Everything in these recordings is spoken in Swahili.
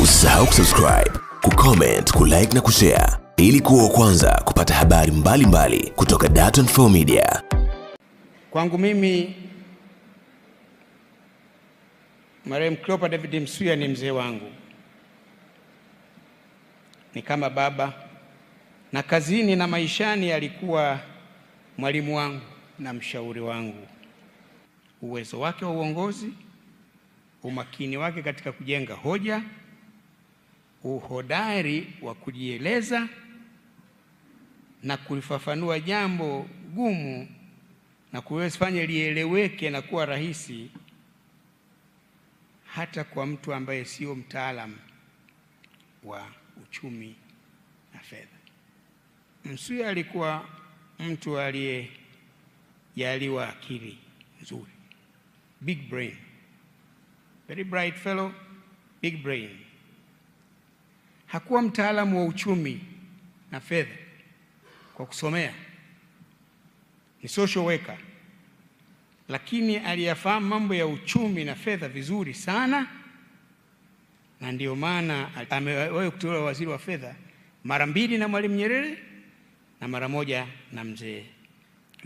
Usisahau kusubscribe, kucomment, kulike na kushare ili kuwa wa kwanza kupata habari mbalimbali kutoka Dar24 Media. Kwangu mimi Marehemu Cleopa David Msuya ni mzee wangu, ni kama baba, na kazini na maishani alikuwa mwalimu wangu na mshauri wangu. Uwezo wake wa uongozi, umakini wake katika kujenga hoja, uhodari wa kujieleza na kulifafanua jambo gumu na kuwezifanya lieleweke na kuwa rahisi hata kwa mtu ambaye sio mtaalamu wa uchumi na fedha. Msuya alikuwa mtu aliyejaliwa akili nzuri, big brain, very bright fellow, big brain. Hakuwa mtaalamu wa uchumi na fedha kwa kusomea, ni social worker, lakini aliyafahamu mambo ya uchumi na fedha vizuri sana, na ndio maana amewahi kuteuliwa waziri wa fedha mara 2 na Mwalimu Nyerere na mara 1 na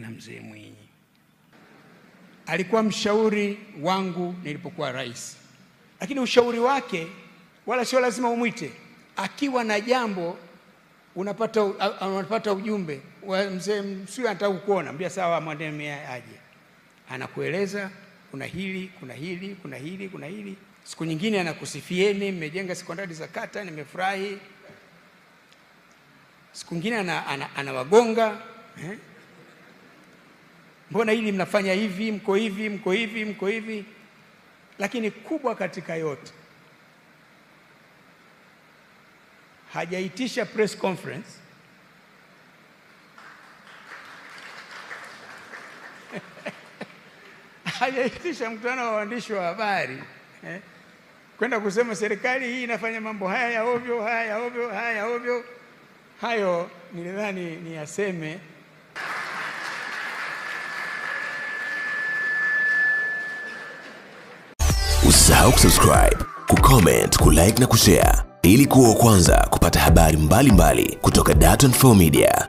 mzee Mwinyi. Alikuwa mshauri wangu nilipokuwa rais, lakini ushauri wake wala sio lazima umwite. Akiwa na jambo unapata ujumbe wa mzee Msuya, anataka kukuona, mbia sawa, mwandeme aje, anakueleza kuna hili, kuna hili, kuna hili, kuna hili. Siku nyingine anakusifieni, mmejenga sekondari za kata, nimefurahi. Siku nyingine anawagonga, mbona hili mnafanya hivi, mko hivi, mko hivi, mko hivi. Lakini kubwa katika yote, hajaitisha press conference hajaitisha mkutano wa waandishi wa habari kwenda kusema serikali hii inafanya mambo haya ya ovyo, haya ya ovyo, haya ya ovyo. Hayo nilidhani ni yaseme. Usisahau kusubscribe, kucomment, kulike na kushare ili kuwa wa kwanza kupata habari mbalimbali kutoka Dar24 Media.